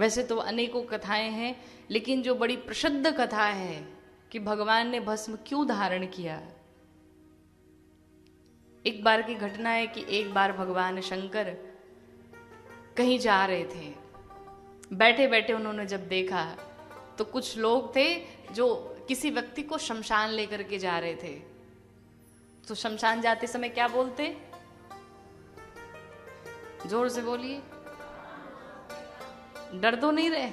वैसे तो अनेकों कथाएं हैं, लेकिन जो बड़ी प्रसिद्ध कथा है कि भगवान ने भस्म क्यों धारण किया। एक बार की घटना है कि एक बार भगवान शंकर कहीं जा रहे थे, बैठे बैठे उन्होंने जब देखा तो कुछ लोग थे जो किसी व्यक्ति को शमशान लेकर के जा रहे थे। तो शमशान जाते समय क्या बोलते? जोर से बोलिए, डर तो नहीं रहे?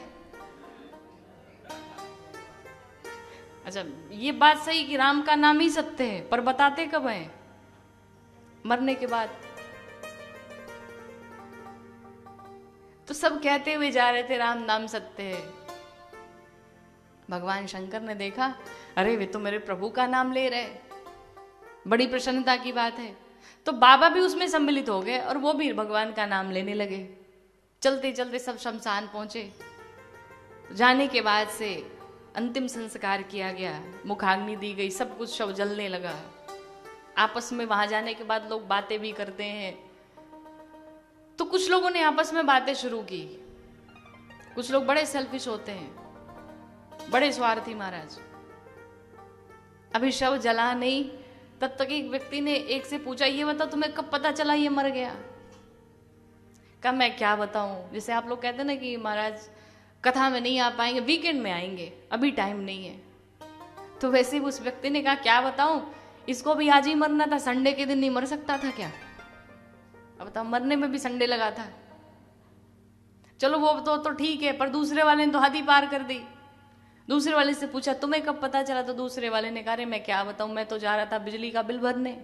अच्छा, ये बात सही कि राम का नाम ही सत्य है, पर बताते कब है? मरने के बाद। तो सब कहते हुए जा रहे थे राम नाम सत्य है। भगवान शंकर ने देखा, अरे वे तो मेरे प्रभु का नाम ले रहे, बड़ी प्रसन्नता की बात है। तो बाबा भी उसमें सम्मिलित हो गए और वो भी भगवान का नाम लेने लगे। चलते चलते सब शमशान पहुंचे। जाने के बाद से अंतिम संस्कार किया गया, मुखाग्नि दी गई, सब कुछ शव जलने लगा। आपस में वहां जाने के बाद लोग बातें भी करते हैं। तो कुछ लोगों ने आपस में बातें शुरू की। कुछ लोग बड़े सेल्फिश होते हैं, बड़े स्वार्थी महाराज। अभी शव जला नहीं, तब तक एक व्यक्ति ने एक से पूछा, ये बताओ तुम्हें कब पता चला ये मर गया? कहा मैं क्या बताऊं, जैसे आप लोग कहते हैं ना कि महाराज कथा में नहीं आ पाएंगे, वीकेंड में आएंगे, अभी टाइम नहीं है। तो वैसे उस व्यक्ति ने कहा क्या बताऊं, इसको भी आज ही मरना था, संडे के दिन नहीं मर सकता था क्या? अब बताओ, मरने में भी संडे लगा था। चलो वो तो ठीक है, पर दूसरे वाले ने तो हद ही पार कर दी। दूसरे वाले से पूछा तुम्हें कब पता चला? तो दूसरे वाले ने कहा, मैं क्या बताऊं, मैं तो जा रहा था बिजली का बिल भरने,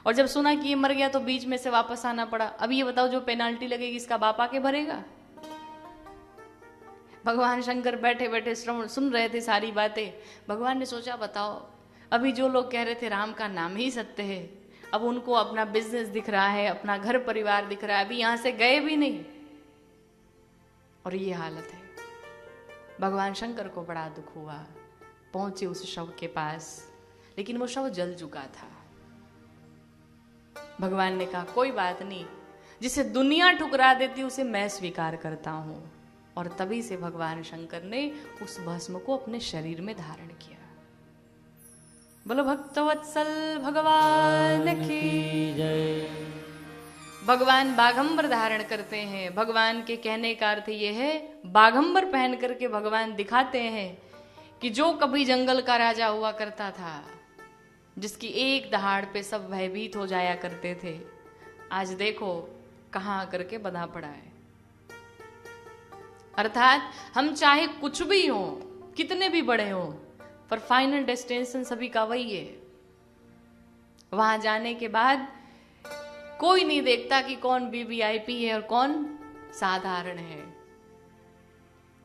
और जब सुना कि ये मर गया तो बीच में से वापस आना पड़ा। अब ये बताओ जो पेनाल्टी लगेगी इसका बाप आके भरेगा? भगवान शंकर बैठे बैठे श्रवण सुन रहे थे सारी बातें। भगवान ने सोचा, बताओ अभी जो लोग कह रहे थे राम का नाम ही सत्य है, अब उनको अपना बिजनेस दिख रहा है, अपना घर परिवार दिख रहा है, अभी यहां से गए भी नहीं और ये हालत है। भगवान शंकर को बड़ा दुख हुआ। पहुंचे उस शव के पास, लेकिन वो शव जल चुका था। भगवान ने कहा कोई बात नहीं, जिसे दुनिया ठुकरा देती उसे मैं स्वीकार करता हूं। और तभी से भगवान शंकर ने उस भस्म को अपने शरीर में धारण किया। बोलो भक्तवत्सल भगवान की जय। भगवान बाघंबर धारण करते हैं। भगवान के कहने का अर्थ ये है, बाघंबर पहन करके भगवान दिखाते हैं कि जो कभी जंगल का राजा हुआ करता था, जिसकी एक दहाड़ पे सब भयभीत हो जाया करते थे, आज देखो कहां आकर के बंधा पड़ा है। अर्थात हम चाहे कुछ भी हो, कितने भी बड़े हो, पर फाइनल डेस्टिनेशन सभी का वही है। वहां जाने के बाद कोई नहीं देखता कि कौन वीवीआईपी है और कौन साधारण है।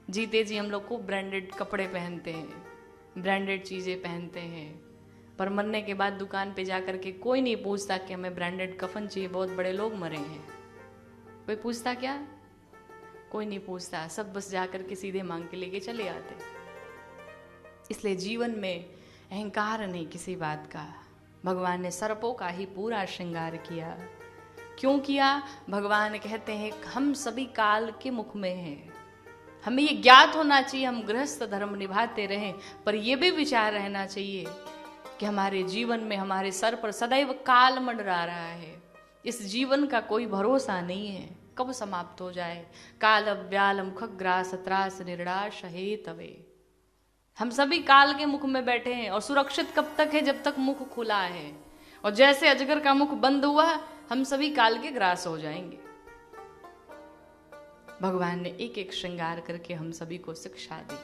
जीते जी हम लोग को ब्रांडेड कपड़े पहनते हैं, ब्रांडेड चीजें पहनते हैं, पर मरने के बाद दुकान पे जाकर के कोई नहीं पूछता कि हमें ब्रांडेड कफन चाहिए, बहुत बड़े लोग मरे हैं। कोई पूछता क्या? कोई नहीं पूछता। सब बस जाकर के सीधे मांग के लेके चले आते। इसलिए जीवन में अहंकार नहीं किसी बात का। भगवान ने सर्पों का ही पूरा श्रृंगार किया। क्यों किया? भगवान कहते हैं हम सभी काल के मुख में हैं। हमें ये ज्ञात होना चाहिए हम गृहस्थ धर्म निभाते रहें, पर यह भी विचार रहना चाहिए कि हमारे जीवन में हमारे सर पर सदैव काल मंडरा रहा है। इस जीवन का कोई भरोसा नहीं है, कब समाप्त हो जाए। काल व्यालम खग्रास त्रास निर्णाश हे तवे। हम सभी काल के मुख में बैठे हैं, और सुरक्षित कब तक है? जब तक मुख खुला है। और जैसे अजगर का मुख बंद हुआ, हम सभी काल के ग्रास हो जाएंगे। भगवान ने एक एक श्रृंगार करके हम सभी को शिक्षा दी।